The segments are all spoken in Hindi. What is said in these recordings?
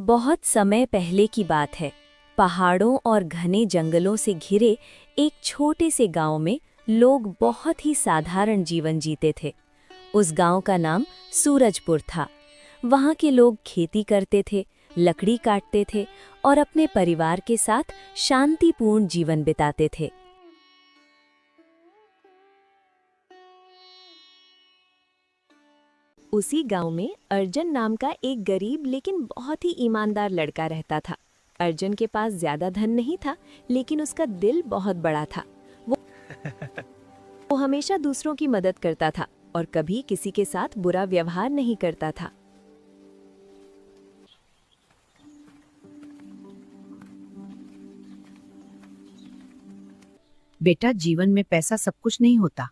बहुत समय पहले की बात है। पहाड़ों और घने जंगलों से घिरे एक छोटे से गांव में लोग बहुत ही साधारण जीवन जीते थे। उस गांव का नाम सूरजपुर था। वहां के लोग खेती करते थे, लकड़ी काटते थे और अपने परिवार के साथ शांतिपूर्ण जीवन बिताते थे। उसी गांव में अर्जुन नाम का एक गरीब लेकिन बहुत ही ईमानदार लड़का रहता था। अर्जुन के पास ज्यादा धन नहीं था, लेकिन उसका दिल बहुत बड़ा था। वो हमेशा दूसरों की मदद करता था और कभी किसी के साथ बुरा व्यवहार नहीं करता था। बेटा, जीवन में पैसा सब कुछ नहीं होता।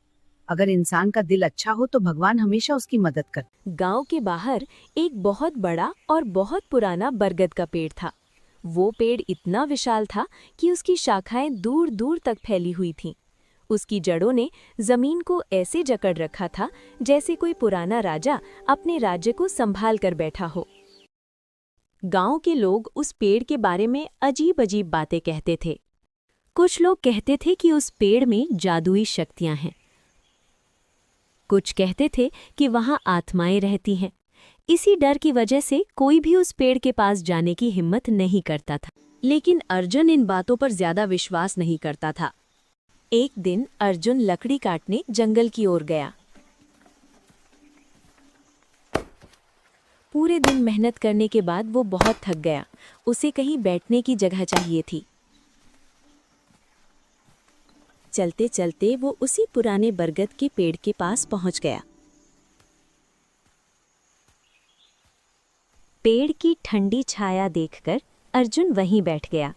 अगर इंसान का दिल अच्छा हो तो भगवान हमेशा उसकी मदद करता। गांव के बाहर एक बहुत बड़ा और बहुत पुराना बरगद का पेड़ था। वो पेड़ इतना विशाल था कि उसकी शाखाएं दूर दूर तक फैली हुई थीं। उसकी जड़ों ने जमीन को ऐसे जकड़ रखा था जैसे कोई पुराना राजा अपने राज्य को संभाल कर बैठा हो। गांव के लोग उस पेड़ के बारे में अजीब अजीब बातें कहते थे। कुछ लोग कहते थे कि उस पेड़ में जादुई शक्तियां हैं। कुछ कहते थे कि वहां आत्माएं रहती हैं। इसी डर की वजह से कोई भी उस पेड़ के पास जाने की हिम्मत नहीं करता था। लेकिन अर्जुन इन बातों पर ज्यादा विश्वास नहीं करता था। एक दिन अर्जुन लकड़ी काटने जंगल की ओर गया। पूरे दिन मेहनत करने के बाद वो बहुत थक गया। उसे कहीं बैठने की जगह चाहिए थी। चलते चलते वो उसी पुराने बरगद के पेड़ के पास पहुंच गया। पेड़ की ठंडी छाया देखकर अर्जुन वहीं बैठ गया।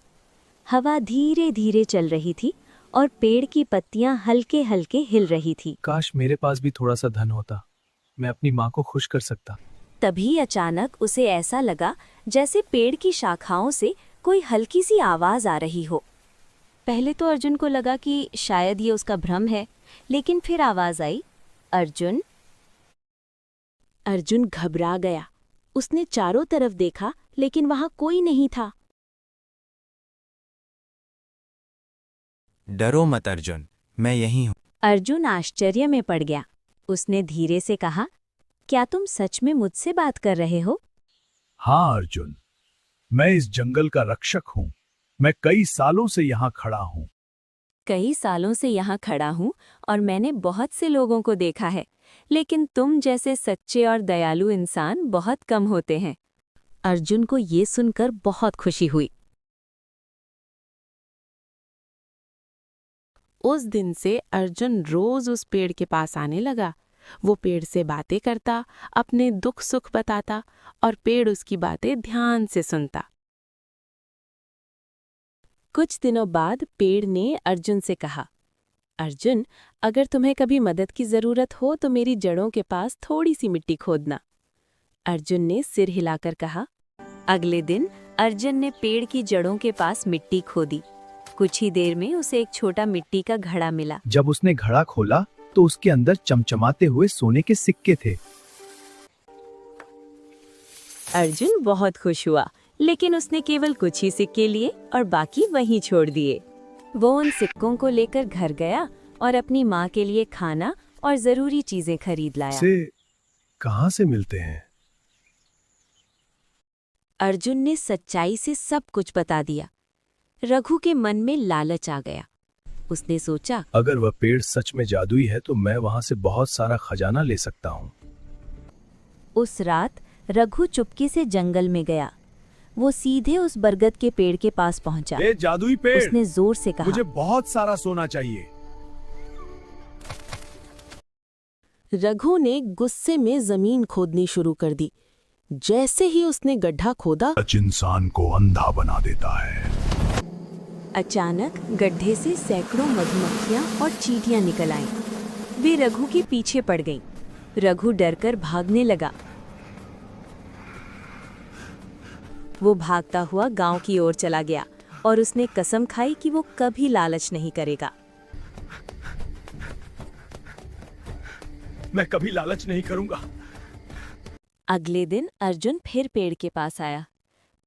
हवा धीरे धीरे चल रही थी और पेड़ की पत्तियां हल्के हल्के हिल रही थी। काश मेरे पास भी थोड़ा सा धन होता, मैं अपनी माँ को खुश कर सकता। तभी अचानक उसे ऐसा लगा जैसे पेड़ की शाखाओं से कोई हल्की सी आवाज आ रही हो। पहले तो अर्जुन को लगा कि शायद ये उसका भ्रम है, लेकिन फिर आवाज आई, अर्जुन। अर्जुन घबरा गया। उसने चारों तरफ देखा, लेकिन वहां कोई नहीं था। डरो मत अर्जुन, मैं यहीं हूँ। अर्जुन आश्चर्य में पड़ गया। उसने धीरे से कहा, क्या तुम सच में मुझसे बात कर रहे हो? हाँ अर्जुन, मैं इस जंगल का रक्षक हूँ। मैं कई सालों से यहाँ खड़ा हूँ। कई सालों से यहाँ खड़ा हूँ और मैंने बहुत से लोगों को देखा है, लेकिन तुम जैसे सच्चे और दयालु इंसान बहुत कम होते हैं। अर्जुन को ये सुनकर बहुत खुशी हुई। उस दिन से अर्जुन रोज उस पेड़ के पास आने लगा। वो पेड़ से बातें करता, अपने दुख सुख बताता और पेड़ उसकी बातें ध्यान से सुनता। कुछ दिनों बाद पेड़ ने अर्जुन से कहा, अर्जुन, अगर तुम्हें कभी मदद की जरूरत हो तो मेरी जड़ों के पास थोड़ी सी मिट्टी खोदना। अर्जुन ने सिर हिलाकर कहा। अगले दिन अर्जुन ने पेड़ की जड़ों के पास मिट्टी खोदी। कुछ ही देर में उसे एक छोटा मिट्टी का घड़ा मिला। जब उसने घड़ा खोला तो उसके अंदर चमचमाते हुए सोने के सिक्के थे। अर्जुन बहुत खुश हुआ, लेकिन उसने केवल कुछ ही सिक्के लिए और बाकी वहीं छोड़ दिए। वो उन सिक्कों को लेकर घर गया और अपनी माँ के लिए खाना और जरूरी चीजें खरीद लाया। से कहाँ से मिलते हैं? अर्जुन ने सच्चाई से सब कुछ बता दिया। रघु के मन में लालच आ गया। उसने सोचा, अगर वह पेड़ सच में जादुई है तो मैं वहाँ से बहुत सारा खजाना ले सकता हूँ। उस रात रघु चुपके से जंगल में गया। वो सीधे उस बरगद के पेड़ के पास पहुंचा। ए जादुई पेड़, उसने जोर से कहा, मुझे बहुत सारा सोना चाहिए। रघु ने गुस्से में जमीन खोदनी शुरू कर दी। जैसे ही उसने गड्ढा खोदा, सच इंसान को अंधा बना देता है। अचानक गड्ढे से सैकड़ों मधुमक्खियां और चींटियां निकल आईं। वे रघु के पीछे पड़ गईं। रघु डरकर भागने लगा। वो भागता हुआ गांव की ओर चला गया और उसने कसम खाई कि वो कभी लालच नहीं करेगा। मैं कभी लालच नहीं करूंगा। अगले दिन अर्जुन फिर पेड़ के पास आया।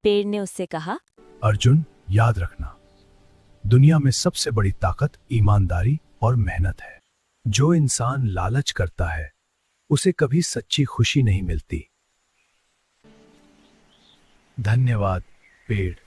पेड़ ने उससे कहा, अर्जुन, याद रखना, दुनिया में सबसे बड़ी ताकत ईमानदारी और मेहनत है। जो इंसान लालच करता है उसे कभी सच्ची खुशी नहीं मिलती। धन्यवाद पेड़।